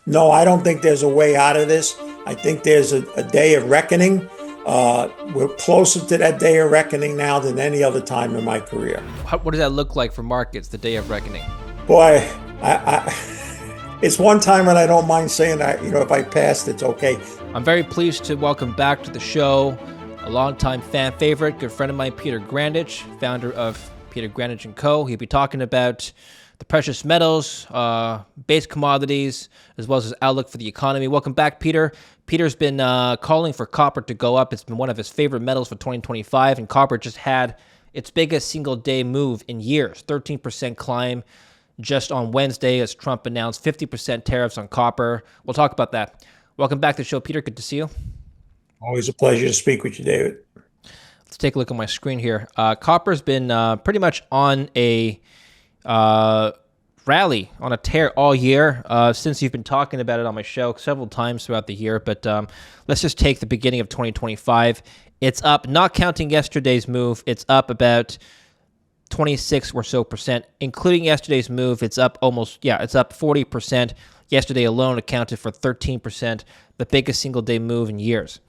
No, I don't think there's a way out of this. I think there's a day of reckoning. We're closer to that day of reckoning now than any other time in my career. What does that look like for markets, the day of reckoning? Boy, it's one time and I don't mind saying that, if I passed, it's okay. I'm very pleased to welcome back to the show a longtime fan favorite, good friend of mine, Peter Grandich, founder of Peter Grandich and Co. He'll be talking about the precious metals, base commodities, as well as his outlook for the economy. Welcome back, Peter. Peter's been calling for copper to go up. It's been one of his favorite metals for 2025, and copper just had its biggest single-day move in years, 13% climb just on Wednesday as Trump announced 50% tariffs on copper. We'll talk about that. Welcome back to the show, Peter. Good to see you. Always a pleasure to speak with you, David. Let's take a look at my screen here. Copper's been pretty much on a rally, on a tear all year since you've been talking about it on my show several times throughout the year. But let's just take the beginning of 2025. It's up, not counting yesterday's move, it's up about 26 or so percent, including yesterday's move. It's up it's up 40%. Yesterday alone accounted for 13%, the biggest single day move in years.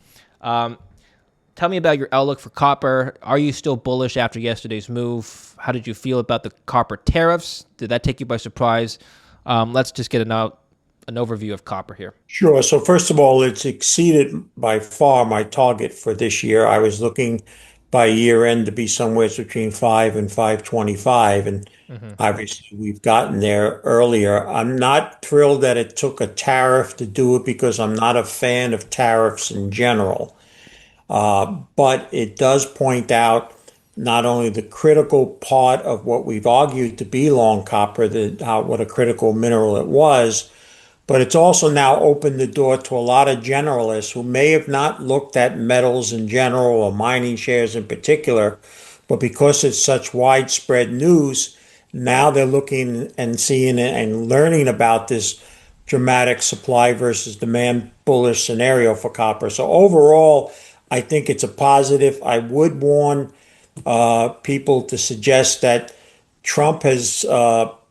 Tell me about your outlook for copper. Are you still bullish after yesterday's move? How did you feel about the copper tariffs? Did that take you by surprise? Let's just get an overview of copper here. Sure. So first of all, it's exceeded by far my target for this year. I was looking by year end to be somewhere between 5 and 525. And obviously we've gotten there earlier. I'm not thrilled that it took a tariff to do it because I'm not a fan of tariffs in general. But it does point out not only the critical part of what we've argued to be long copper, what a critical mineral it was, but it's also now opened the door to a lot of generalists who may have not looked at metals in general or mining shares in particular, but because it's such widespread news, now they're looking and seeing and learning about this dramatic supply versus demand bullish scenario for copper. So overall, I think it's a positive. I would warn people to suggest that Trump has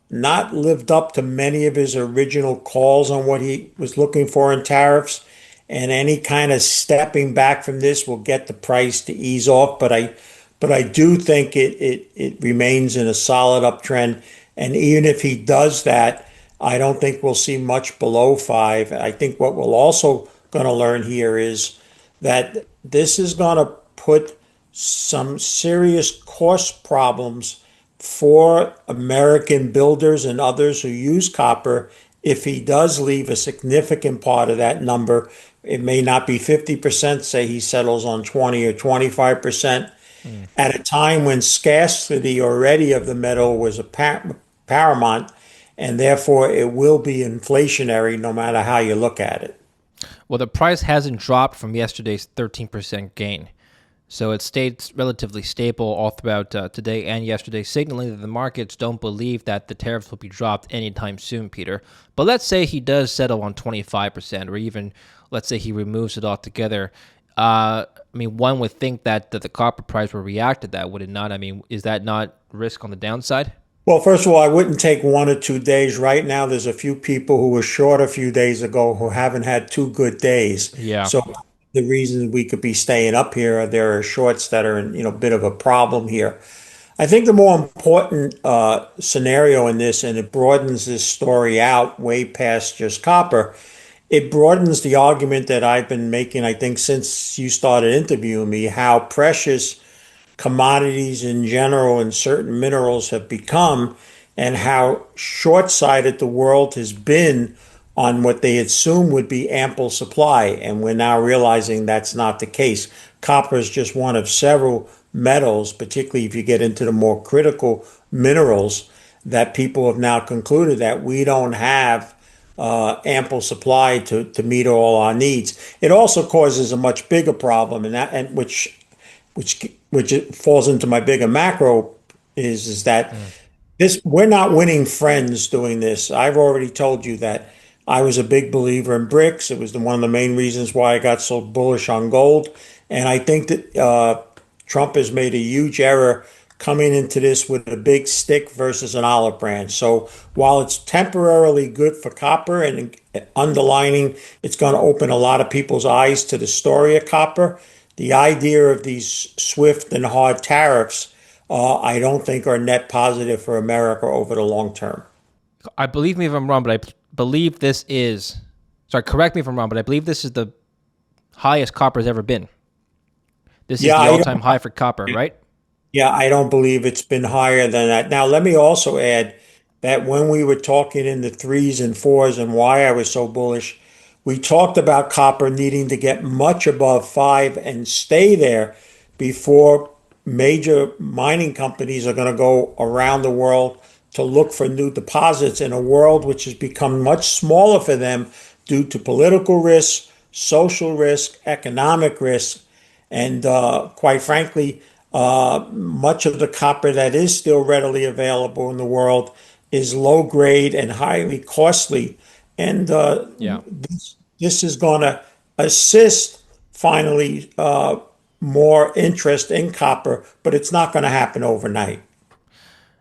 not lived up to many of his original calls on what he was looking for in tariffs, and any kind of stepping back from this will get the price to ease off. But I do think it remains in a solid uptrend, and even if he does that, I don't think we'll see much below 5. I think what we're also going to learn here is that this is going to put some serious cost problems for American builders and others who use copper. If he does leave a significant part of that number, it may not be 50%, say he settles on 20 or 25%, at a time when scarcity already of the metal was paramount, and therefore it will be inflationary no matter how you look at it. Well, the price hasn't dropped from yesterday's 13% gain. So it stayed relatively stable all throughout today and yesterday, signaling that the markets don't believe that the tariffs will be dropped anytime soon, Peter. But let's say he does settle on 25%, or even let's say he removes it altogether. One would think that the copper price will react to that, would it not? Is that not risk on the downside? Well, first of all, I wouldn't take 1 or 2 days. Right now, there's a few people who were short a few days ago who haven't had 2 good days. Yeah. So the reasons we could be staying up here, there are shorts that are in, a bit of a problem here. I think the more important scenario in this, and it broadens this story out way past just copper, it broadens the argument that I've been making, I think, since you started interviewing me, how precious commodities in general and certain minerals have become, and how short-sighted the world has been on what they assumed would be ample supply. And we're now realizing that's not the case. Copper is just one of several metals, particularly if you get into the more critical minerals, that people have now concluded that we don't have ample supply to meet all our needs. It also causes a much bigger problem, and which it falls into my bigger macro is that we're not winning friends doing this. I've already told you that I was a big believer in bricks. It was one of the main reasons why I got so bullish on gold. And I think that Trump has made a huge error coming into this with a big stick versus an olive branch. So while it's temporarily good for copper and underlining, it's going to open a lot of people's eyes to the story of copper. The idea of these swift and hard tariffs, I don't think are net positive for America over the long term. I believe me if I'm wrong, but I believe this is. Sorry, correct me if I'm wrong, but I believe this is the highest copper has ever been. This is Yeah, the I all-time don't. high for copper, right? Yeah, I don't believe it's been higher than that. Now, let me also add that when we were talking in the threes and fours and why I was so bullish, we talked about copper needing to get much above five and stay there before major mining companies are going to go around the world to look for new deposits in a world which has become much smaller for them due to political risk, social risk, economic risk, and quite frankly, much of the copper that is still readily available in the world is low grade and highly costly. And Yeah. this is going to assist finally more interest in copper, but it's not going to happen overnight.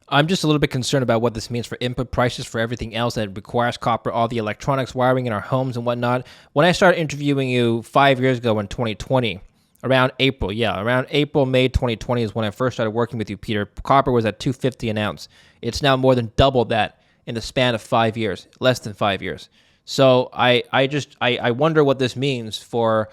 I'm just a little bit concerned about what this means for input prices for everything else that requires copper, all the electronics wiring in our homes and whatnot. When I started interviewing you 5 years ago in 2020, around April, around April, May 2020 is when I first started working with you, Peter. Copper was at 250 an ounce. It's now more than double that in the span of 5 years, less than 5 years. So I wonder what this means for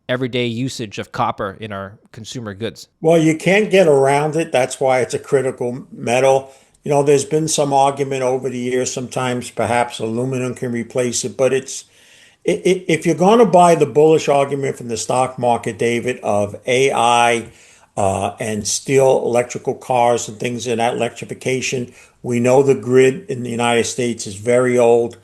everyday usage of copper in our consumer goods. Well, you can't get around it. That's why it's a critical metal. There's been some argument over the years. Sometimes perhaps aluminum can replace it, but if you're going to buy the bullish argument from the stock market, David, of AI and still electrical cars and things in that electrification, we know the grid in the United States is very old.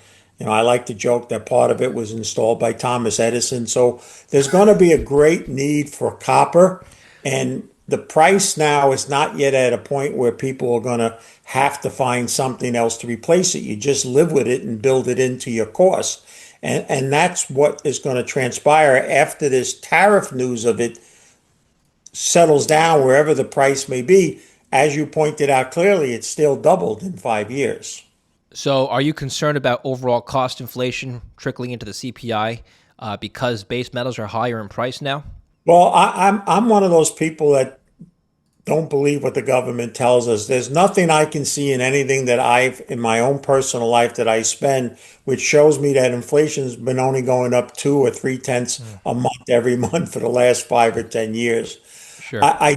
I like to joke that part of it was installed by Thomas Edison. So there's going to be a great need for copper. And the price now is not yet at a point where people are going to have to find something else to replace it. You just live with it and build it into your cost. And that's what is going to transpire after this tariff news of it settles down, wherever the price may be. As you pointed out clearly, it's still doubled in 5 years. So, are you concerned about overall cost inflation trickling into the CPI because base metals are higher in price now? Well, I'm one of those people that don't believe what the government tells us. There's nothing I can see in anything that I've in my own personal life that I spend, which shows me that inflation's been only going up 2 or 3 tenths a month every month for the last 5 or 10 years. Sure. I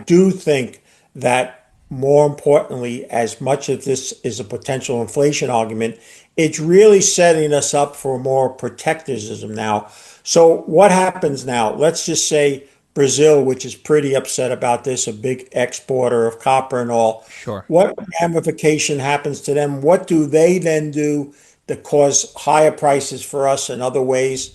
do think that more importantly, as much of this is a potential inflation argument, it's really setting us up for more protectionism now. So what happens now? Let's just say Brazil, which is pretty upset about this, a big exporter of copper and all. Sure. What ramification happens to them? What do they then do that cause higher prices for us in other ways?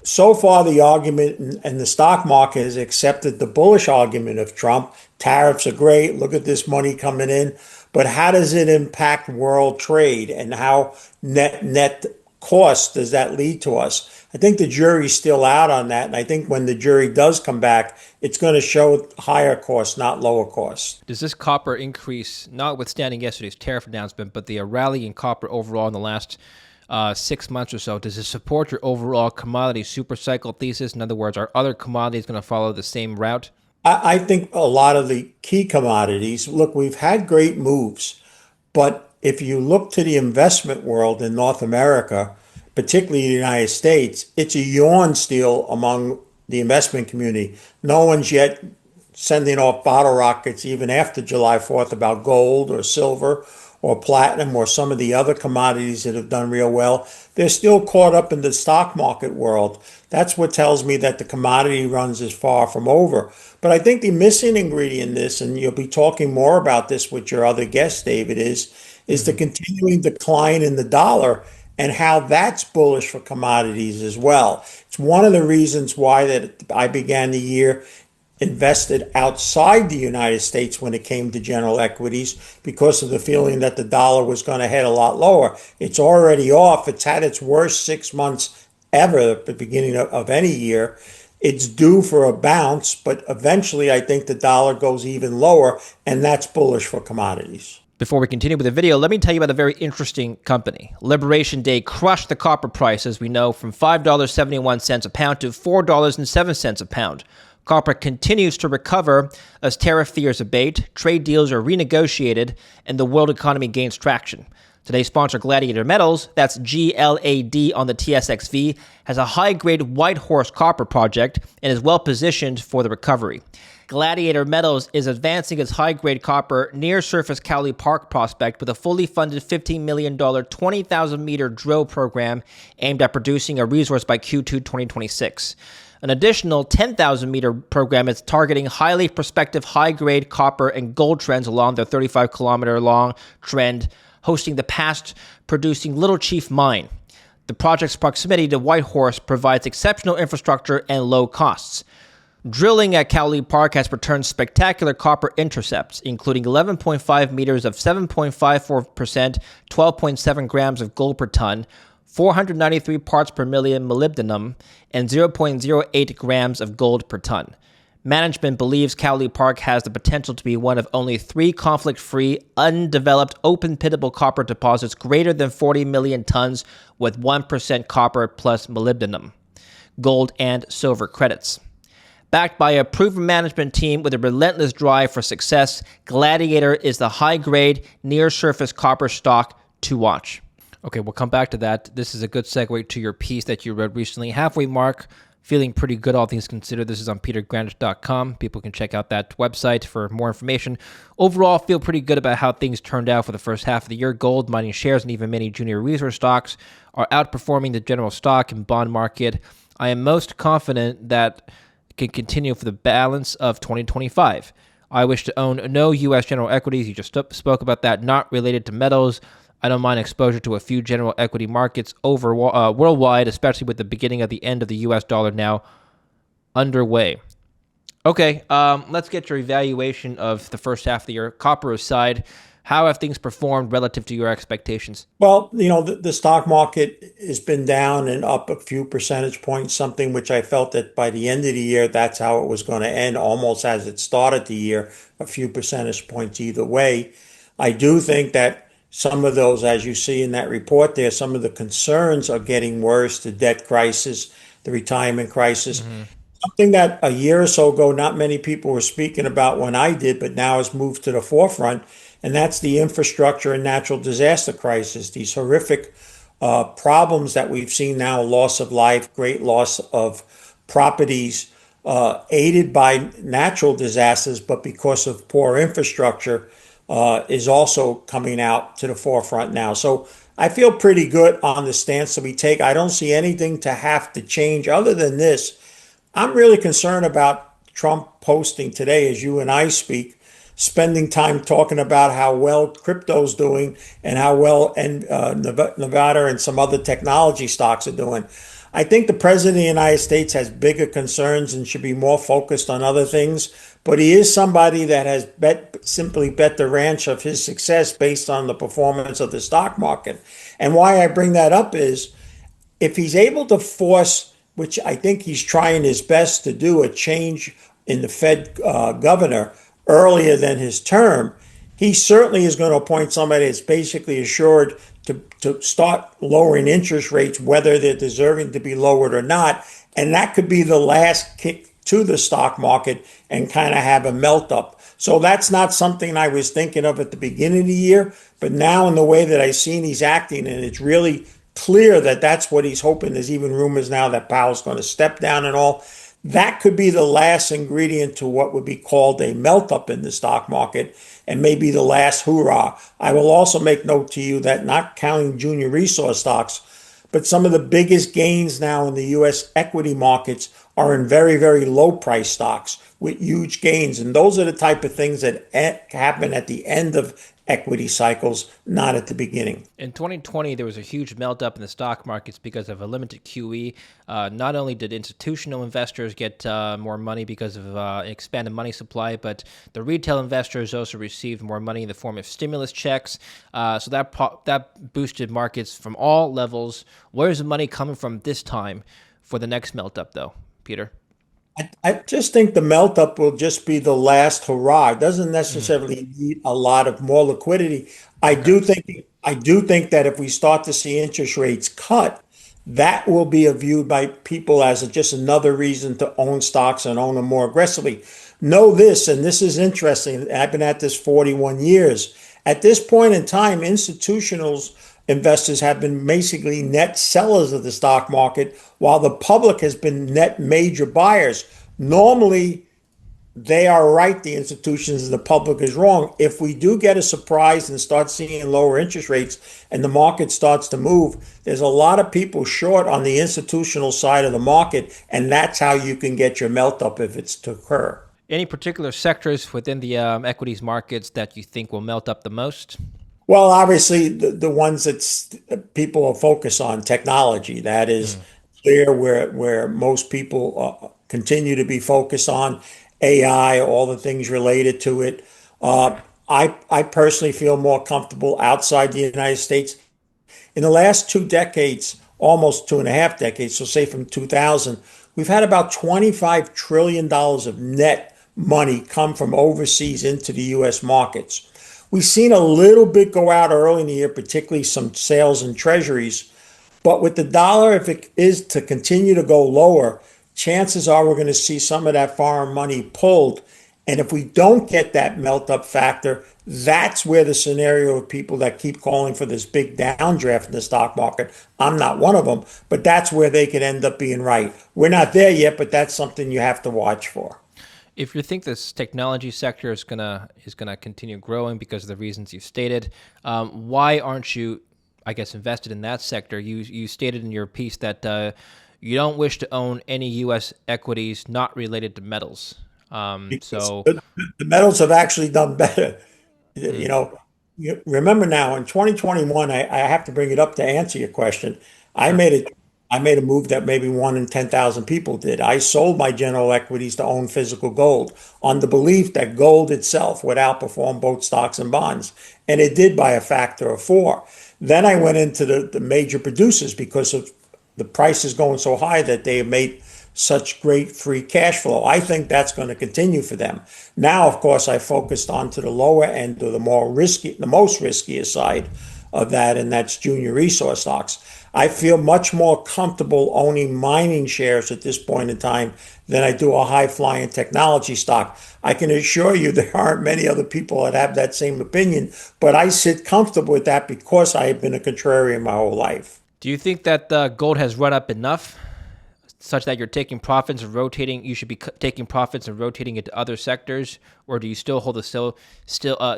So far, the argument and the stock market has accepted the bullish argument of Trump. Tariffs are great. Look at this money coming in. But how does it impact world trade and how net cost does that lead to us? I think the jury's still out on that. And I think when the jury does come back, it's going to show higher costs, not lower costs. Does this copper increase, notwithstanding yesterday's tariff announcement, but the rally in copper overall in the last 6 months or so, does it support your overall commodity supercycle thesis? In other words, are other commodities going to follow the same route? I think a lot of the key commodities, look, we've had great moves, but if you look to the investment world in North America, particularly the United States, it's a yawn still among the investment community. No one's yet sending off bottle rockets even after July 4th about gold or silver or platinum or some of the other commodities that have done real well. They're still caught up in the stock market world. That's what tells me that the commodity runs is far from over. But I think the missing ingredient in this, and you'll be talking more about this with your other guests, David, is the continuing decline in the dollar and how that's bullish for commodities as well. It's one of the reasons why that I began the year invested outside the United States when it came to general equities because of the feeling that the dollar was going to head a lot lower. It's already off. It's had its worst 6 months ever at the beginning of any year. it's due for a bounce, but eventually I think the dollar goes even lower, and that's bullish for commodities. Before we continue with the video, let me tell you about a very interesting company. Liberation Day crushed the copper price, as we know, from $5.71 a pound to $4.07 a pound. Copper continues to recover as tariff fears abate, trade deals are renegotiated, and the world economy gains traction. Today's sponsor, Gladiator Metals, that's GLAD on the TSXV, has a high-grade White Horse copper project and is well-positioned for the recovery. Gladiator Metals is advancing its high-grade copper near-surface Cowley Park prospect with a fully funded $15 million, 20,000-meter drill program aimed at producing a resource by Q2 2026. An additional 10,000-meter program is targeting highly prospective high-grade copper and gold trends along their 35-kilometer-long trend, hosting the past-producing Little Chief Mine. The project's proximity to White Horse provides exceptional infrastructure and low costs. Drilling at Cowley Park has returned spectacular copper intercepts, including 11.5 meters of 7.54%, 12.7 grams of gold per ton, 493 parts per million molybdenum, and 0.08 grams of gold per ton. Management believes Cowley Park has the potential to be one of only 3 conflict-free, undeveloped, open-pittable copper deposits greater than 40 million tons with 1% copper plus molybdenum, gold, and silver credits. Backed by a proven management team with a relentless drive for success, Gladiator is the high-grade, near-surface copper stock to watch. Okay, we'll come back to that. This is a good segue to your piece that you read recently. Halfway mark, feeling pretty good, all things considered. This is on petergrandich.com. People can check out that website for more information. Overall, feel pretty good about how things turned out for the first half of the year. Gold, mining shares, and even many junior resource stocks are outperforming the general stock and bond market. I am most confident that can continue for the balance of 2025. I wish to own no U.S. general equities. You just spoke about that, not related to metals. I don't mind exposure to a few general equity markets worldwide, especially with the beginning of the end of the U.S. dollar now underway. Okay, let's get your evaluation of the first half of the year. Copper aside, how have things performed relative to your expectations? Well, the stock market has been down and up a few percentage points, something which I felt that by the end of the year, that's how it was going to end, almost as it started the year, a few percentage points either way. I do think that some of those, as you see in that report there, some of the concerns are getting worse, the debt crisis, the retirement crisis. Something that a year or so ago, not many people were speaking about when I did, but now has moved to the forefront. And that's the infrastructure and natural disaster crisis, these horrific problems that we've seen now, loss of life, great loss of properties, aided by natural disasters, but because of poor infrastructure, is also coming out to the forefront now. So I feel pretty good on the stance that we take. I don't see anything to have to change other than this. I'm really concerned about Trump posting today, as you and I speak, spending time talking about how well crypto's doing and how well Nevada and some other technology stocks are doing. I think the president of the United States has bigger concerns and should be more focused on other things. But he is somebody that has simply bet the ranch of his success based on the performance of the stock market. And why I bring that up is if he's able to force, which I think he's trying his best to do, a change in the Fed governor earlier than his term, he certainly is going to appoint somebody that's basically assured to start lowering interest rates, whether they're deserving to be lowered or not. And that could be the last kick to the stock market and kind of have a melt up. So that's not something I was thinking of at the beginning of the year, but now in the way that I've seen he's acting, and it's really clear that that's what he's hoping. There's even rumors now that Powell's going to step down and all. That could be the last ingredient to what would be called a melt up in the stock market and maybe the last hoorah. I will also make note to you that, not counting junior resource stocks, but some of the biggest gains now in the U.S. equity markets are in very, very low price stocks with huge gains. And those are the type of things that happen at the end of equity cycles, not at the beginning. In 2020, there was a huge melt up in the stock markets because of a limited QE. Not only did institutional investors get more money because of expanded money supply, but the retail investors also received more money in the form of stimulus checks. So that boosted markets from all levels. Where's the money coming from this time for the next melt up, though, Peter? I just think the melt up will just be the last hurrah. It doesn't Mm, necessarily need a lot of more liquidity. okay. I do think that if we start to see interest rates cut, that will be viewed by people as just another reason to own stocks and own them more aggressively. Know this, and this is interesting. I've been at this 41 years. At this point in time, institutionals investors have been basically net sellers of the stock market, while the public has been net major buyers. Normally, they are right, the institutions, and the public is wrong. If we do get a surprise and start seeing lower interest rates and the market starts to move, there's a lot of people short on the institutional side of the market, and that's how you can get your melt up if it's to occur. Any particular sectors within the equities markets that you think will melt up the most? Well, obviously, the ones that people are focused on, technology, that is Mm, clear where most people continue to be focused on AI, all the things related to it. I personally feel more comfortable outside the United States. In the last 2 decades, almost 2.5 decades, so say from 2000, we've had about $25 trillion of net money come from overseas into the US markets. We've seen a little bit go out early in the year, particularly some sales in treasuries. But with the dollar, if it is to continue to go lower, chances are we're going to see some of that foreign money pulled. And if we don't get that melt up factor, that's where the scenario of people that keep calling for this big downdraft in the stock market, I'm not one of them, but that's where they could end up being right. We're not there yet, but that's something you have to watch for. if you think this technology sector is gonna continue growing because of the reasons you stated, why aren't you, I guess, invested in that sector? You stated in your piece that you don't wish to own any U.S. equities not related to metals. Because So, the metals have actually done better. You mm, know, you remember now in 2021, I have to bring it up to answer your question. I sure. made it. I made a move that maybe one in 10,000 people did. I sold my general equities to own physical gold on the belief that gold itself would outperform both stocks and bonds. And it did by a factor of four. Then I went into the major producers because of the price is going so high that they have made such great free cash flow. I think that's going to continue for them. Now, of course, I focused on to the lower end of the most riskier side of that, and that's junior resource stocks. I feel much more comfortable owning mining shares at this point in time than I do a high flying technology stock. I can assure you there aren't many other people that have that same opinion, but I sit comfortable with that because I have been a contrarian my whole life. Do you think that gold has run up enough such that you're taking profits and rotating? You should be taking profits and rotating into other sectors, or do you still hold the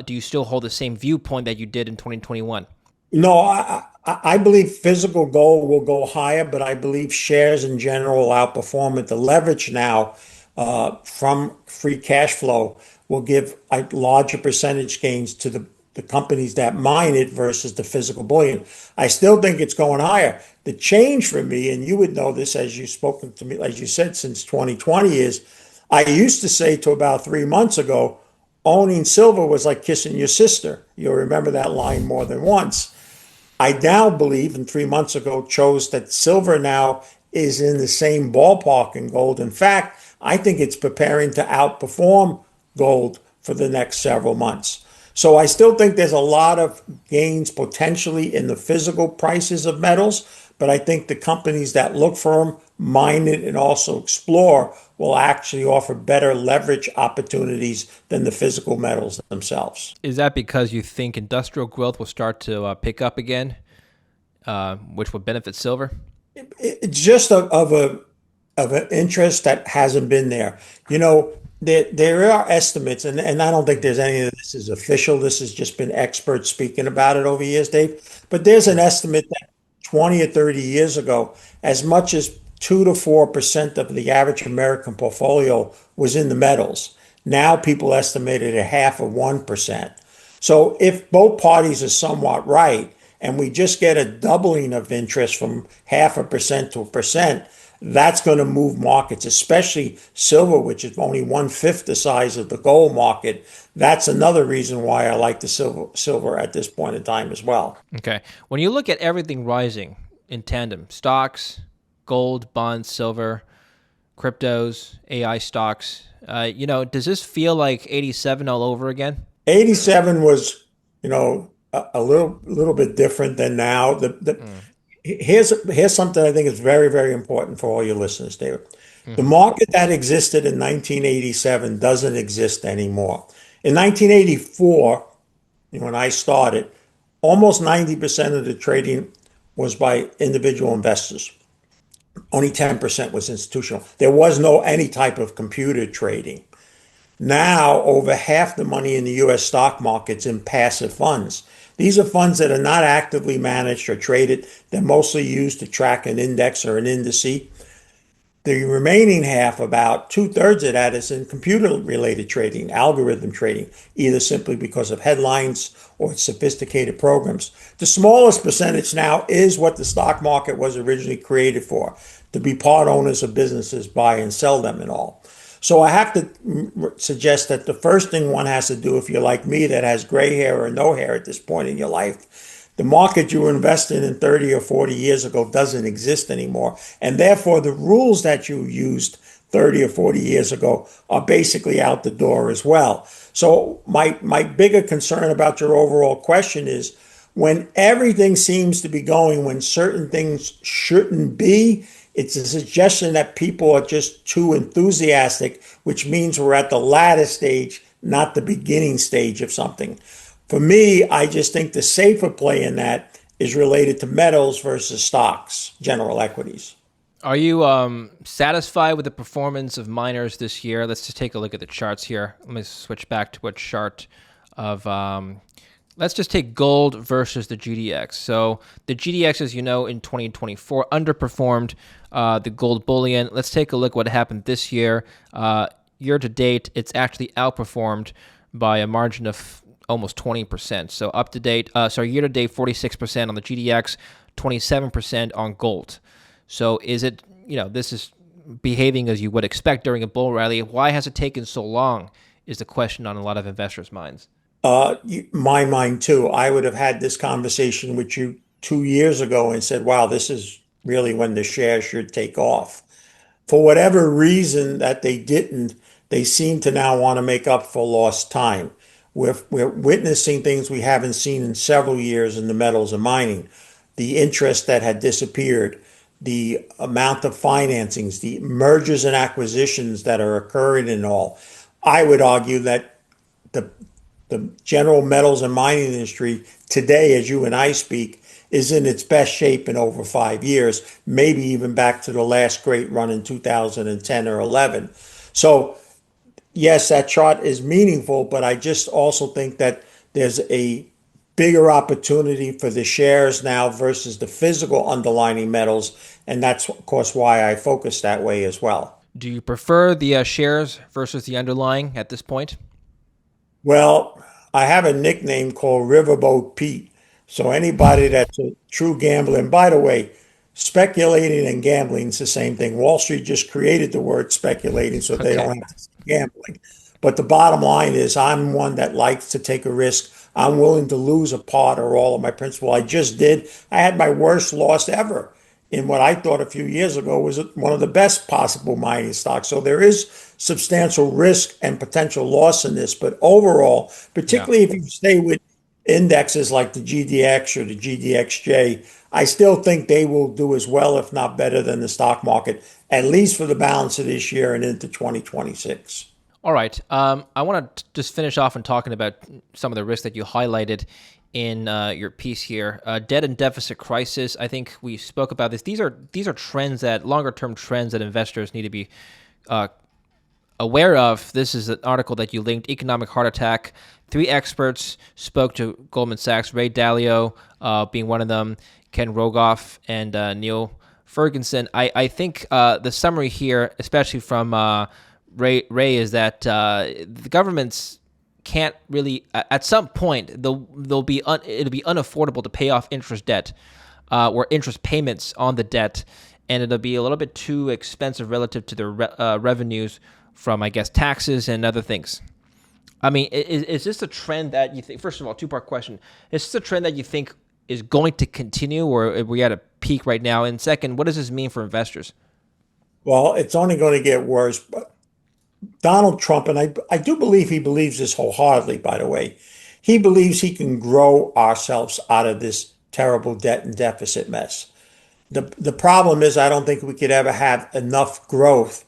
do you still hold the same viewpoint that you did in 2021? No, I believe physical gold will go higher, but I believe shares in general will outperform it. The leverage now from free cash flow will give larger percentage gains to the companies that mine it versus the physical bullion. I still think it's going higher. The change for me, and you would know this as you've spoken to me, as you said, since 2020 is I used to say to about 3 months ago, owning silver was like kissing your sister. You'll remember that line more than once. I now believe, and 3 months ago chose that silver now is in the same ballpark in gold. In fact, I think it's preparing to outperform gold for the next several months. So I still think there's a lot of gains potentially in the physical prices of metals, but I think the companies that look for them, mine it, and also explore will actually offer better leverage opportunities than the physical metals themselves. Is that because you think industrial growth will start to pick up again, which will benefit silver? It's just of an interest that hasn't been there. There are estimates, and I don't think there's any of this is official. This has just been experts speaking about it over years, Dave. But there's an Sure. estimate that 20 or 30 years ago, as much as 2 to 4% of the average American portfolio was in the metals. Now people estimated a half of 1%. So if both parties are somewhat right, and we just get a doubling of interest from half a percent to a percent, that's going to move markets, especially silver, which is only one-fifth the size of the gold market. That's another reason why I like the silver at this point in time as well. Okay. When you look at everything rising in tandem, stocks, gold, bonds, silver, cryptos, AI stocks. Does this feel like 87 all over again? 87 was, a little bit different than now. Mm. Here's something I think is very, very important for all your listeners, David. The Hmm. market that existed in 1987 doesn't exist anymore. In 1984, when I started, almost 90% of the trading was by individual investors. Only 10% was institutional. There was no any type of computer trading. Now, over half the money in the US stock market's in passive funds. These are funds that are not actively managed or traded. They're mostly used to track an index or an indice. The remaining half, about two-thirds of that, is in computer-related trading, algorithm trading, either simply because of headlines or sophisticated programs. The smallest percentage now is what the stock market was originally created for, to be part owners of businesses, buy and sell them and all. So I have to suggest that the first thing one has to do, if you're like me that has gray hair or no hair at this point in your life, the market you were investing in 30 or 40 years ago doesn't exist anymore. And therefore, the rules that you used 30 or 40 years ago are basically out the door as well. So my bigger concern about your overall question is when everything seems to be going when certain things shouldn't be, it's a suggestion that people are just too enthusiastic, which means we're at the latter stage, not the beginning stage of something. For me, I just think the safer play in that is related to metals versus stocks, general equities. Are you satisfied with the performance of miners this year? Let's just take a look at the charts here. Let me switch back to a chart of. Let's just take gold versus the GDX. So the GDX, as you know, in 2024 underperformed the gold bullion. Let's take a look what happened this year. Year to date, it's actually outperformed by a margin of almost 20%. So year to date, 46% on the GDX, 27% on gold. So is it, this is behaving as you would expect during a bull rally. Why has it taken so long is the question on a lot of investors' minds. My mind too. I would have had this conversation with you 2 years ago and said, wow, this is really when the share should take off. For whatever reason that they didn't, they seem to now want to make up for lost time. We're witnessing things we haven't seen in several years in the metals and mining. The interest that had disappeared, the amount of financings, the mergers and acquisitions that are occurring and all. I would argue that the the general metals and mining industry today, as you and I speak, is in its best shape in over 5 years, maybe even back to the last great run in 2010 or 11. So, yes, that chart is meaningful, but I just also think that there's a bigger opportunity for the shares now versus the physical underlying metals. And that's, of course, why I focus that way as well. Do you prefer the shares versus the underlying at this point? Well, I have a nickname called Riverboat Pete. So anybody that's a true gambler, and by the way, speculating and gambling is the same thing. Wall Street just created the word speculating so they Okay. don't have to say gambling. But the bottom line is I'm one that likes to take a risk. I'm willing to lose a part or all of my principal. I just did. I had my worst loss ever in what I thought a few years ago was one of the best possible mining stocks. So there is substantial risk and potential loss in this. But overall, Yeah. particularly if you stay with indexes like the GDX or the GDXJ, I still think they will do as well, if not better than the stock market, at least for the balance of this year and into 2026. All right. I want to just finish off and talking about some of the risks that you highlighted in your piece here. Debt and deficit crisis. I think we spoke about this. These are trends that longer term trends that investors need to be uh, aware of. This is an article that you linked. Economic heart attack. 3 experts spoke to Goldman Sachs. Ray Dalio being one of them. Ken Rogoff and Neil Ferguson. I think the summary here, especially from Ray, is that the governments can't really. At some point, it'll be unaffordable to pay off interest debt or interest payments on the debt, and it'll be a little bit too expensive relative to the revenues from, I guess, taxes and other things. I mean, is this a trend that you think? First of all, 2-part question: is this a trend that you think is going to continue, or are we at a peak right now? And second, what does this mean for investors? Well, it's only going to get worse. But Donald Trump, and I do believe he believes this wholeheartedly, by the way, he believes he can grow ourselves out of this terrible debt and deficit mess. The problem is I don't think we could ever have enough growth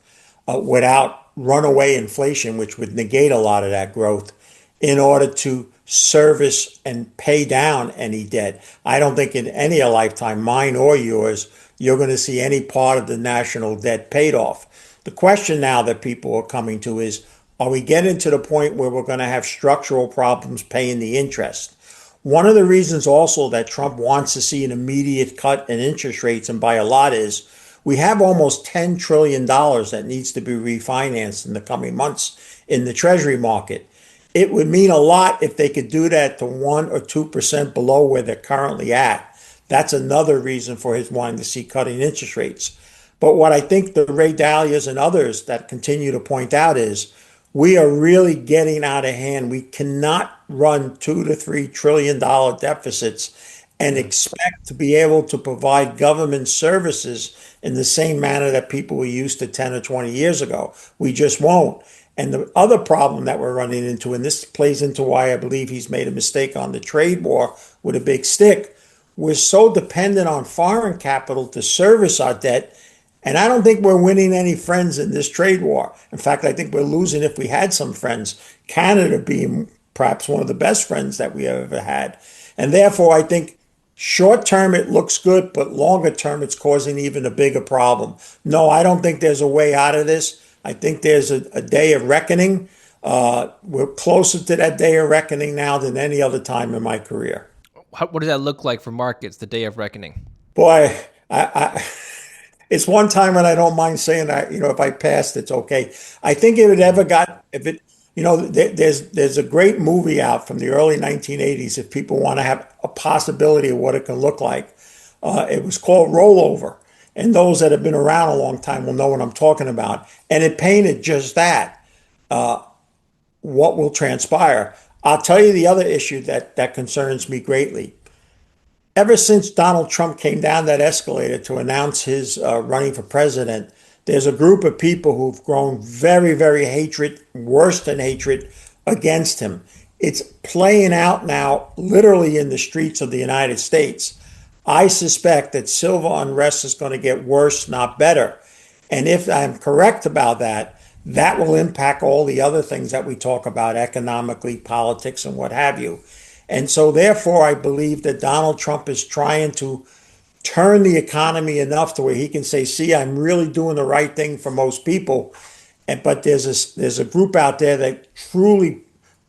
without runaway inflation, which would negate a lot of that growth, in order to service and pay down any debt. I don't think in any lifetime, mine or yours, you're going to see any part of the national debt paid off. The question now that people are coming to is, are we getting to the point where we're going to have structural problems paying the interest? One of the reasons also that Trump wants to see an immediate cut in interest rates, and by a lot, is we have almost $10 trillion that needs to be refinanced in the coming months in the Treasury market. It would mean a lot if they could do that to 1 or 2% below where they're currently at. That's another reason for his wanting to see cutting interest rates. But what I think the Ray Dalias and others that continue to point out is we are really getting out of hand. We cannot run $2 to $3 trillion deficits and expect to be able to provide government services in the same manner that people were used to 10 or 20 years ago. We just won't. And the other problem that we're running into, and this plays into why I believe he's made a mistake on the trade war with a big stick, we're so dependent on foreign capital to service our debt. And I don't think we're winning any friends in this trade war. In fact, I think we're losing if we had some friends, Canada being perhaps one of the best friends that we ever had. And therefore, I think short term it looks good, but longer term it's causing even a bigger problem. No, I don't think there's a way out of this. I think there's a day of reckoning. We're closer to that day of reckoning now than any other time in my career. What does that look like for markets, the day of reckoning? Boy, I it's one time when I don't mind saying that, if I passed, it's okay. I think if it ever got, if it, there's a great movie out from the early 1980s if people want to have a possibility of what it can look like. It was called Rollover. And those that have been around a long time will know what I'm talking about. And it painted just that, what will transpire. I'll tell you the other issue that concerns me greatly. Ever since Donald Trump came down that escalator to announce his running for president, there's a group of people who've grown very, very hatred, worse than hatred, against him. It's playing out now literally in the streets of the United States. I suspect that civil unrest is going to get worse, not better. And if I'm correct about that, that will impact all the other things that we talk about economically, politics, and what have you. And so, therefore, I believe that Donald Trump is trying to turn the economy enough to where he can say, see, I'm really doing the right thing for most people. But there's a group out there that truly,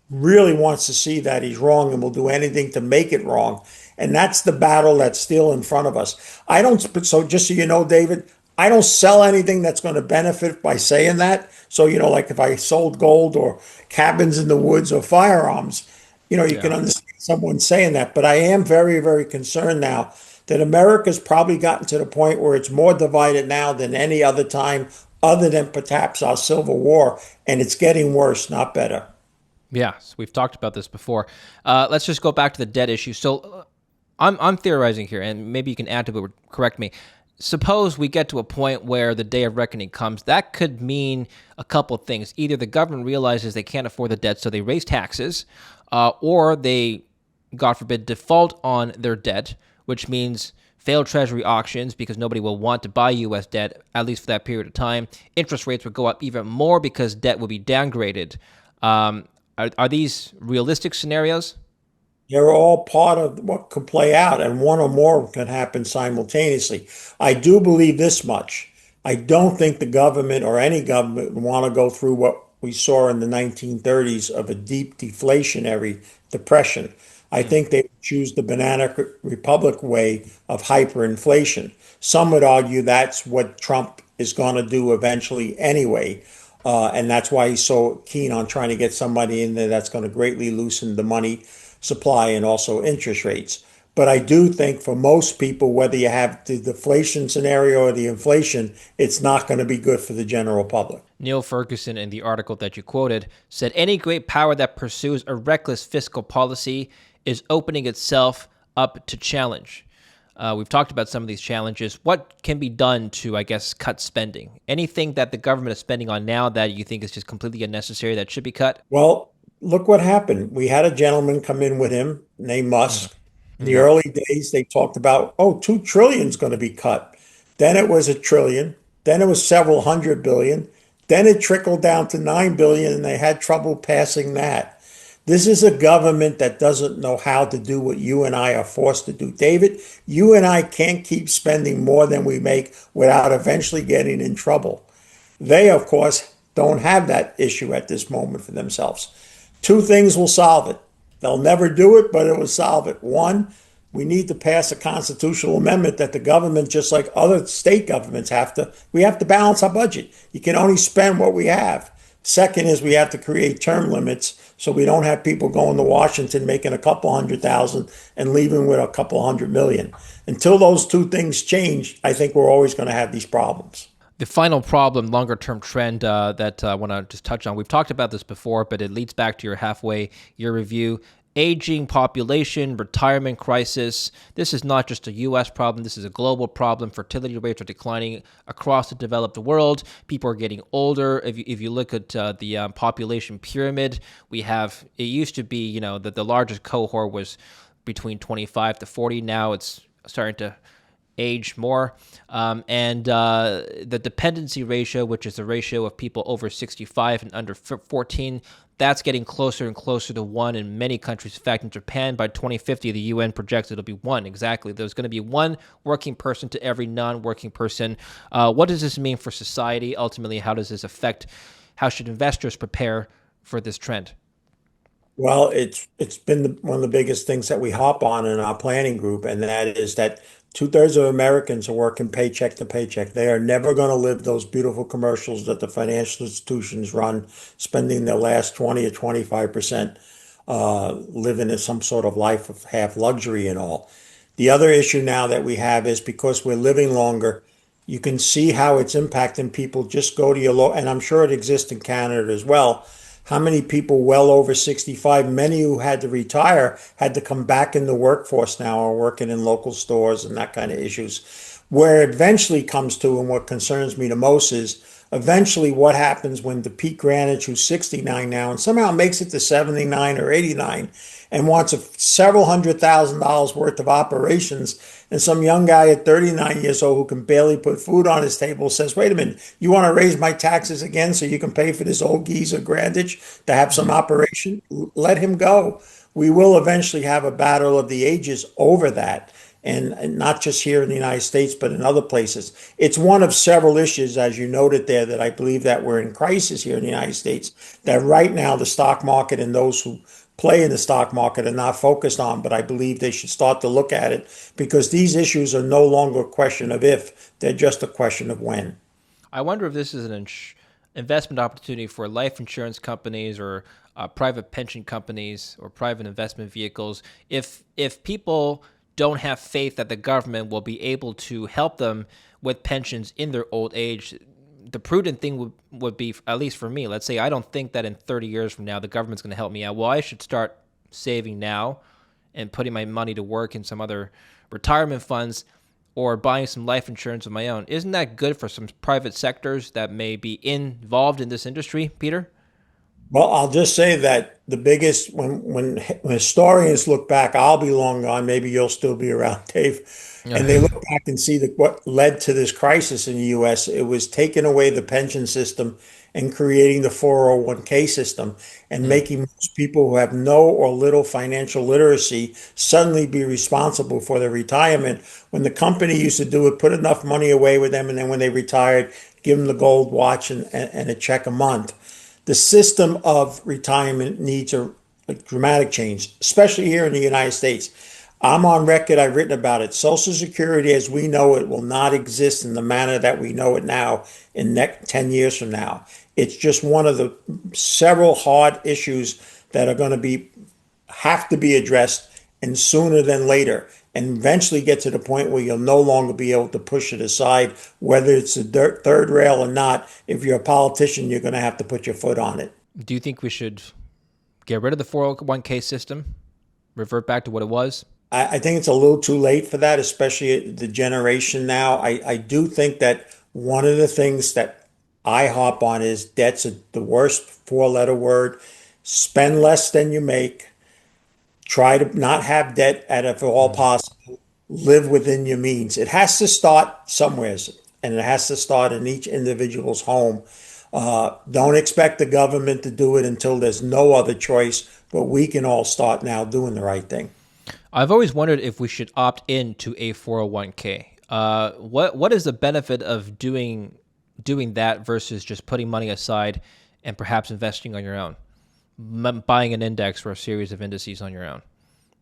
really wants to see that he's wrong and will do anything to make it wrong. And that's the battle that's still in front of us. I don't, so just so you know, David, I don't sell anything that's going to benefit by saying that. So, like if I sold gold or cabins in the woods or firearms, you Yeah. can understand someone saying that. But I am very, very concerned now that America's probably gotten to the point where it's more divided now than any other time, other than perhaps our Civil War. And it's getting worse, not better. Yes, we've talked about this before. Let's just go back to the debt issue. So I'm theorizing here, and maybe you can add to it or correct me. Suppose we get to a point where the day of reckoning comes. That could mean a couple of things. Either the government realizes they can't afford the debt, so they raise taxes, or they, God forbid, default on their debt, which means failed treasury auctions because nobody will want to buy U.S. debt, at least for that period of time. Interest rates would go up even more because debt will be downgraded. Um, are these realistic scenarios? They're all part of what could play out, and one or more can happen simultaneously. I do believe this much. I don't think the government or any government would want to go through what we saw in the 1930s of a deep deflationary depression. I think they would choose the banana republic way of hyperinflation. Some would argue that's what Trump is going to do eventually anyway. And that's why he's so keen on trying to get somebody in there that's going to greatly loosen the money supply and also interest rates. But I do think for most people, whether you have the deflation scenario or the inflation, it's not going to be good for the general public. Neil Ferguson, in the article that you quoted, said any great power that pursues a reckless fiscal policy is opening itself up to challenge. We've talked about some of these challenges. What can be done to, I guess, cut spending? Anything that the government is spending on now that you think is just completely unnecessary that should be cut? Well, look what happened. We had a gentleman come in with him named Mm-hmm. Musk. In the Mm-hmm. early days, they talked about, oh, 2 trillion is going to be cut. Then it was a trillion. Then it was several hundred billion. Then it trickled down to 9 billion, and they had trouble passing that. This is a government that doesn't know how to do what you and I are forced to do. David, you and I can't keep spending more than we make without eventually getting in trouble. They, of course, don't have that issue at this moment for themselves. Two things will solve it. They'll never do it, but it will solve it. One, we need to pass a constitutional amendment that the government, just like other state governments, we have to balance our budget. You can only spend what we have. Second is we have to create term limits so we don't have people going to Washington making a couple 100,000 and leaving with a couple 100 million. Until those two things change, I think we're always going to have these problems. The final problem, longer term trend that I want to just touch on. We've talked about this before, but it leads back to your halfway year review. Aging population, retirement crisis. This is not just a U.S. problem. This is a global problem. Fertility rates are declining across the developed world. People are getting older. If you look at the population pyramid, it used to be, that the largest cohort was between 25 to 40. Now it's starting to age more. And the dependency ratio, which is the ratio of people over 65 and under 14, that's getting closer and closer to 1 in many countries. In fact, in Japan, by 2050, the UN projects it'll be 1. Exactly. There's going to be 1 working person to every non-working person. What does this mean for society? Ultimately, how does this affect, how should investors prepare for this trend? Well, it's been one of the biggest things that we hop on in our planning group, and that is that two-thirds of Americans are working paycheck to paycheck. They are never going to live those beautiful commercials that the financial institutions run, spending their last 20 or 25% living in some sort of life of half luxury and all. The other issue now that we have is because we're living longer, you can see how it's impacting people. Just go to and I'm sure it exists in Canada as well. How many people well over 65, many who had to retire, had to come back in the workforce now or working in local stores and that kind of issues. Where it eventually comes to, and what concerns me the most is eventually what happens when the Pete Grandich, who's 69 now and somehow makes it to 79 or 89 and wants several $100,000 worth of operations. And some young guy at 39 years old who can barely put food on his table says, wait a minute, you want to raise my taxes again so you can pay for this old geezer Grandich to have some operation? Let him go. We will eventually have a battle of the ages over that. And not just here in the United States, but in other places. It's one of several issues, as you noted there, that I believe that we're in crisis here in the United States, that right now the stock market and those who play in the stock market are not focused on, but I believe they should start to look at it because these issues are no longer a question of if, they're just a question of when. I wonder if this is an investment opportunity for life insurance companies or private pension companies or private investment vehicles. If people don't have faith that the government will be able to help them with pensions in their old age, the prudent thing would be, at least for me, let's say I don't think that in 30 years from now the government's going to help me out. Well, I should start saving now and putting my money to work in some other retirement funds or buying some life insurance of my own. Isn't that good for some private sectors that may be involved in this industry, Peter? Well, I'll just say that the biggest when historians look back, I'll be long gone. Maybe you'll still be around, Dave. And they look back and see that what led to this crisis in the U.S. It was taking away the pension system and creating the 401k system and Mm. making most people who have no or little financial literacy suddenly be responsible for their retirement. When the company used to do it, put enough money away with them, and then when they retired, give them the gold watch and a check a month. The system of retirement needs a dramatic change, especially here in the United States. I'm on record, I've written about it. Social Security as we know it will not exist in the manner that we know it now in next 10 years from now. It's just one of the several hard issues that are going to have to be addressed and sooner than later and eventually get to the point where you'll no longer be able to push it aside, whether it's the third rail or not. If you're a politician, you're going to have to put your foot on it. Do you think we should get rid of the 401k system, revert back to what it was? I think it's a little too late for that, especially the generation now. I do think that one of the things that I hop on is debt's the worst four-letter word. Spend less than you make. Try to not have debt at if at all Mm. possible. Live within your means. It has to start somewhere, and it has to start in each individual's home. Don't expect the government to do it until there's no other choice, but we can all start now doing the right thing. I've always wondered if we should opt into a 401k. What is the benefit of doing that versus just putting money aside and perhaps investing on your own, buying an index or a series of indices on your own?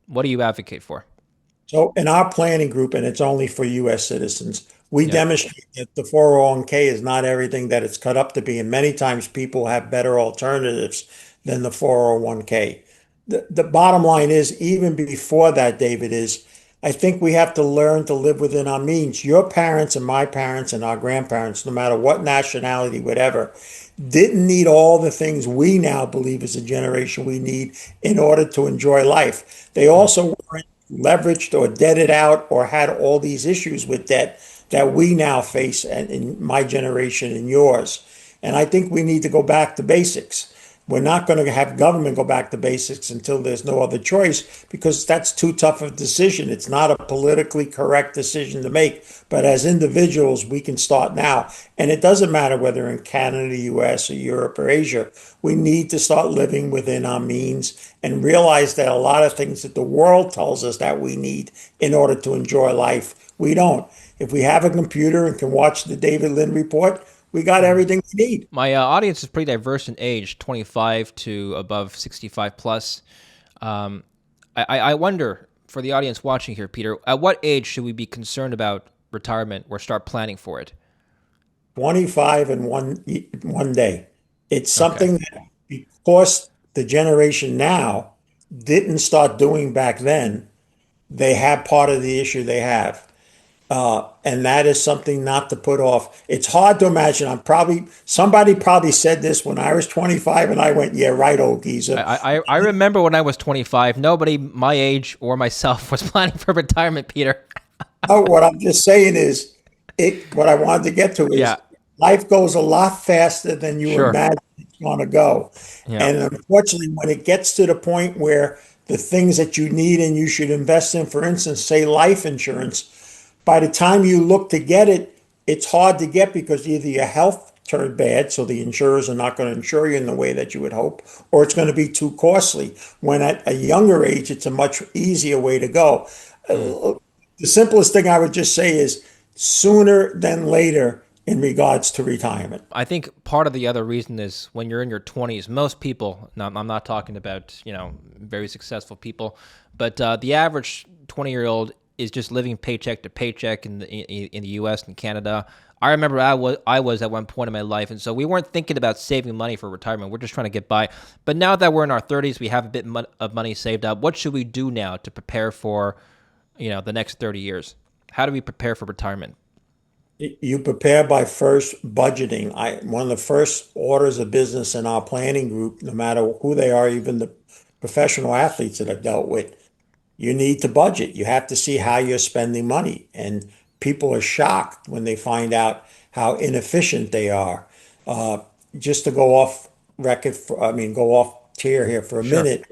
What do you advocate for? So in our planning group, and it's only for U.S. citizens, we Yeah. demonstrate that the 401k is not everything that it's cut up to be. And many times people have better alternatives than the 401k. The bottom line is, even before that, David, is I think we have to learn to live within our means. Your parents and my parents and our grandparents, no matter what nationality, whatever, didn't need all the things we now believe as a generation we need in order to enjoy life. They Mm. also weren't leveraged or debted out or had all these issues with debt that we now face in my generation and yours. And I think we need to go back to basics. We're not going to have government go back to basics until there's no other choice because that's too tough of a decision. It's not a politically correct decision to make. But as individuals, we can start now. And it doesn't matter whether in Canada, US, or Europe, or Asia. We need to start living within our means and realize that a lot of things that the world tells us that we need in order to enjoy life, we don't. If we have a computer and can watch the David Lynn report, we got Mm. everything we need. My audience is pretty diverse in age, 25 to above 65 plus. Um, I wonder for the audience watching here, Peter, at what age should we be concerned about retirement or start planning for it? 25 in one day. It's Okay. something that because the generation now didn't start doing back then, they have part of the issue they have. And that is something not to put off. It's hard to imagine. Somebody probably said this when I was 25 and I went, yeah, right, old geezer. I remember when I was 25, nobody my age or myself was planning for retirement, Peter. Oh, what I'm just saying is, what I wanted to get to Yeah, is life goes a lot faster than you sure. imagine it's going to go. Yeah. And unfortunately, when it gets to the point where the things that you need and you should invest in, for instance, say life insurance, by the time you look to get it, it's hard to get because either your health turned bad, so the insurers are not going to insure you in the way that you would hope, or it's going to be too costly. When at a younger age, it's a much easier way to go. Mm. The simplest thing I would just say is sooner than later in regards to retirement. I think part of the other reason is when you're in your 20s, most people, now I'm not talking about, very successful people, but the average 20-year-old is just living paycheck to paycheck in the US and Canada. I remember I was at one point in my life, and so we weren't thinking about saving money for retirement. We're just trying to get by. But now that we're in our 30s, we have a bit of money saved up. What should we do now to prepare for, the next 30 years? How do we prepare for retirement? You prepare by first budgeting. One of the first orders of business in our planning group, no matter who they are, even the professional athletes that I've dealt with, you need to budget. You have to see how you're spending money. And people are shocked when they find out how inefficient they are. Uh, just to go off go off tier here for a Sure. minute.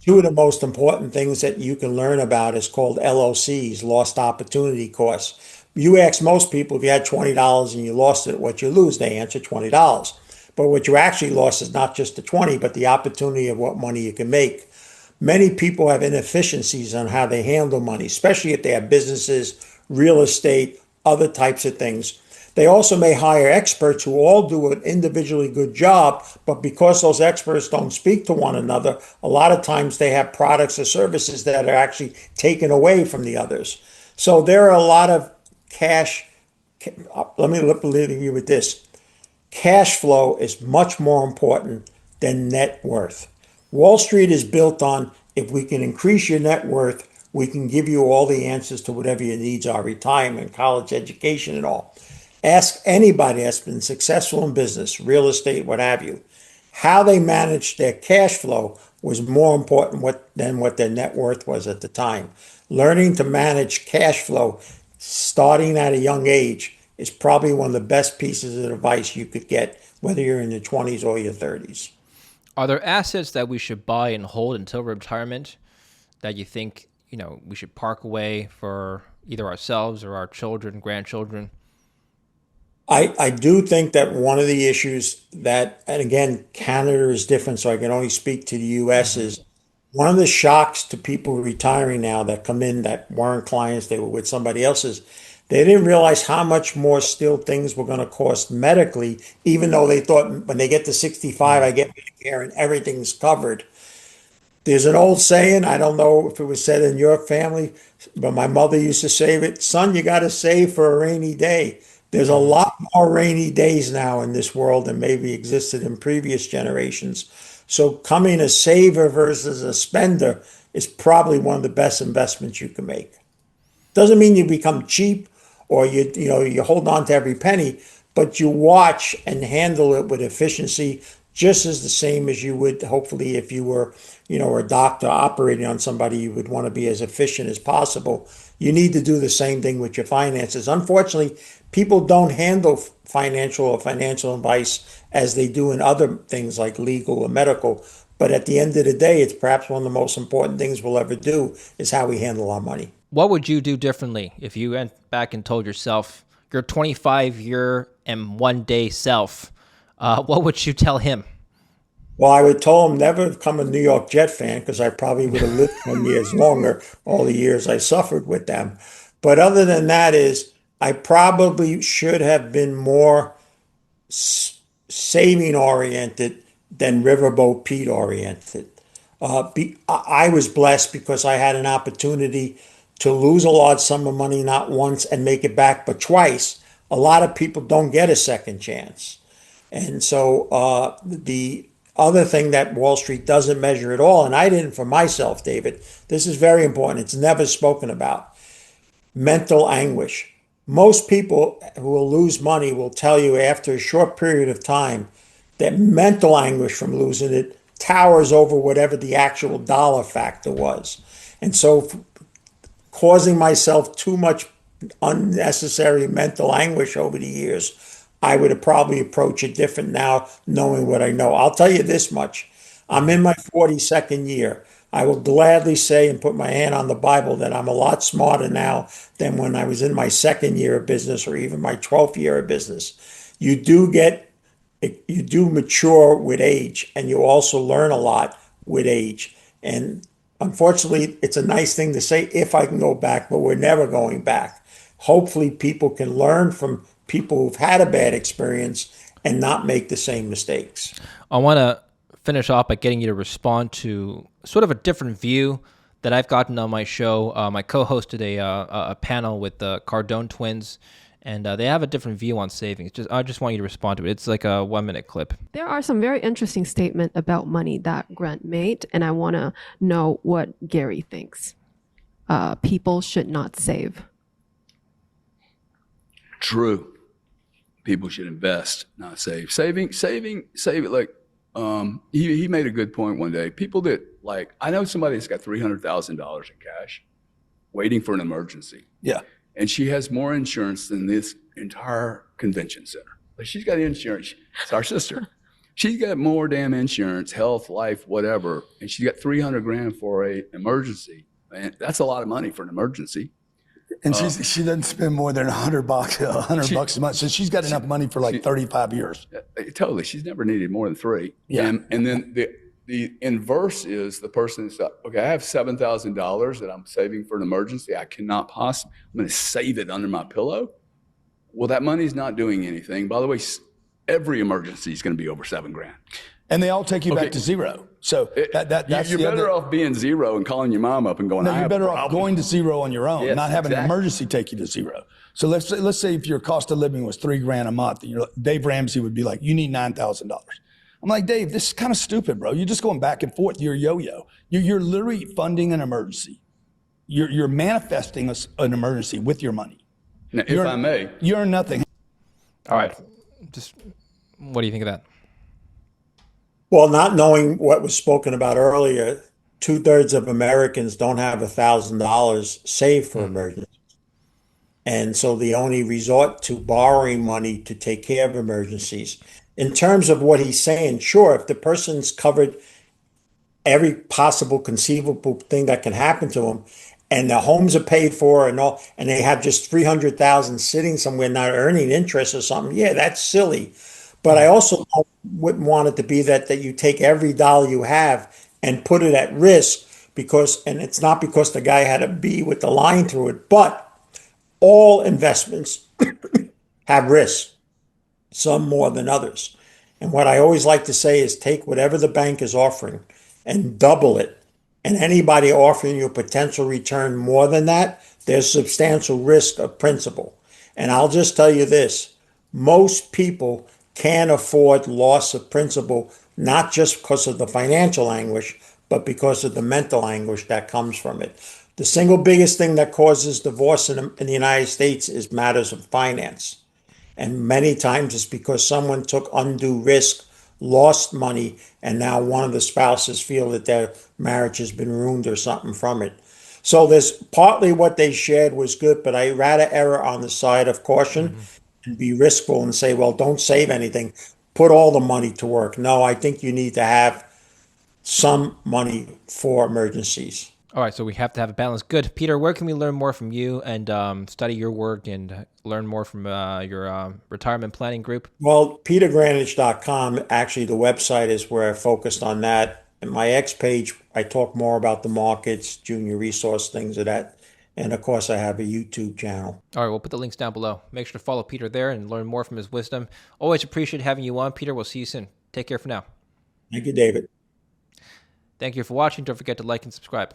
Two of the most important things that you can learn about is called LOCs, lost opportunity costs. You ask most people if you had $20 and you lost it, what you lose, they answer $20. But what you actually lost is not just the 20, but the opportunity of what money you can make. Many people have inefficiencies on how they handle money, especially if they have businesses, real estate, other types of things. They also may hire experts who all do an individually good job, but because those experts don't speak to one another, a lot of times they have products or services that are actually taken away from the others. So there are a lot of cash. Let me leave you with this. Cash flow is much more important than net worth. Wall Street is built on if we can increase your net worth, we can give you all the answers to whatever your needs are, retirement, college education, and all. Ask anybody that's been successful in business, real estate, what have you, how they managed their cash flow was more important than what their net worth was at the time. learning to manage cash flow starting at a young age is probably one of the best pieces of advice you could get, whether you're in your 20s or your 30s. Are there assets that we should buy and hold until retirement that you think, we should park away for either ourselves or our children, grandchildren? I do think that one of the issues that, and again, Canada is different, so I can only speak to the US, is one of the shocks to people retiring now that come in that weren't clients, they were with somebody else's. They didn't realize how much more still things were going to cost medically, even though they thought when they get to 65, I get Medicare and everything's covered. There's an old saying, I don't know if it was said in your family, but my mother used to say it, son, you got to save for a rainy day. There's a lot more rainy days now in this world than maybe existed in previous generations. So coming a saver versus a spender is probably one of the best investments you can make. Doesn't mean you become cheap or you hold on to every penny, but you watch and handle it with efficiency just as the same as you would hopefully if you were, a doctor operating on somebody, you would want to be as efficient as possible. You need to do the same thing with your finances. Unfortunately, people don't handle financial advice as they do in other things like legal or medical. But at the end of the day, it's perhaps one of the most important things we'll ever do is how we handle our money. What would you do differently if you went back and told yourself, your 25-year and 1-day self, what would you tell him? Well, I would tell him never become a New York Jet fan because I probably would have lived 10 years longer, all the years I suffered with them. But other than that is I probably should have been more saving oriented than Riverboat Pete oriented. I was blessed because I had an opportunity to lose a large sum of money not once and make it back, but twice. A lot of people don't get a second chance. And so the other thing that Wall Street doesn't measure at all, and I didn't for myself, David, this is very important. It's never spoken about. Mental anguish. Most people who will lose money will tell you after a short period of time that mental anguish from losing it towers over whatever the actual dollar factor was. And so causing myself too much unnecessary mental anguish over the years, I would have probably approached it different now, knowing what I know. I'll tell you this much. I'm in my 42nd year. I will gladly say and put my hand on the Bible that I'm a lot smarter now than when I was in my second year of business or even my 12th year of business. You do mature with age and you also learn a lot with age. And unfortunately, it's a nice thing to say if I can go back, but we're never going back. Hopefully people can learn from people who've had a bad experience and not make the same mistakes. I want to finish off by getting you to respond to sort of a different view that I've gotten on my show. I co-hosted a panel with the Cardone twins, and they have a different view on savings. I just want you to respond to it. It's like a 1-minute clip. There are some very interesting statements about money that Grant made, and I want to know what Gary thinks. People should not save. True. People should invest, not save. Save it. Like he made a good point one day. People that I know somebody that's got $300,000 in cash, waiting for an emergency. Yeah. And she has more insurance than this entire convention center. Like she's got insurance. It's our sister. She's got more damn insurance, health, life, whatever, and she's got 300 grand for an emergency. And that's a lot of money for an emergency. And she doesn't spend more than $100 a month. So she's got enough money for 35 years. Totally. She's never needed more than 3. Yeah. And then the inverse is the person that's okay, I have $7,000 that I'm saving for an emergency. I cannot possibly, I'm going to save it under my pillow. Well, that money's not doing anything. By the way, every emergency is going to be over $7 grand. And they all take you back to zero. So that's you're better off being zero and calling your mom up and going, no, you're better off going to zero on your own, yes, not having exactly. an emergency take you to zero. So let's say if your cost of living was $3 grand a month, and Dave Ramsey would be like, you need $9,000. I'm like, Dave, this is kind of stupid, bro. You're just going back and forth. You're a yo-yo. You're literally funding an emergency. You're manifesting an emergency with your money. Now, if I may. You're nothing. All right. Just what do you think of that? Well, not knowing what was spoken about earlier, 2/3 of Americans don't have $1,000 saved for emergency. And so they only resort to borrowing money to take care of emergencies. In terms of what he's saying, sure, if the person's covered every possible conceivable thing that can happen to them, and their homes are paid for and all, and they have just 300,000 sitting somewhere not earning interest or something, yeah, that's silly. But I also wouldn't want it to be that you take every dollar you have and put it at risk because, and it's not because the guy had a B with the line through it, but all investments have risk, some more than others. And what I always like to say is take whatever the bank is offering and double it. And anybody offering you a potential return more than that, there's substantial risk of principal. And I'll just tell you this, most people can't afford loss of principal, not just because of the financial anguish, but because of the mental anguish that comes from it. The single biggest thing that causes divorce in the United States is matters of finance. And many times it's because someone took undue risk, lost money, and now one of the spouses feel that their marriage has been ruined or something from it. So there's partly what they shared was good, but I rather err on the side of caution and be riskful and say, well, don't save anything. Put all the money to work. No, I think you need to have some money for emergencies. All right, so we have to have a balance. Good. Peter, where can we learn more from you and study your work and learn more from your retirement planning group? Well, petergrandich.com, actually, the website is where I focused on that. And my X page, I talk more about the markets, junior resource, things of that. And of course, I have a YouTube channel. All right, we'll put the links down below. Make sure to follow Peter there and learn more from his wisdom. Always appreciate having you on, Peter. We'll see you soon. Take care for now. Thank you, David. Thank you for watching. Don't forget to like and subscribe.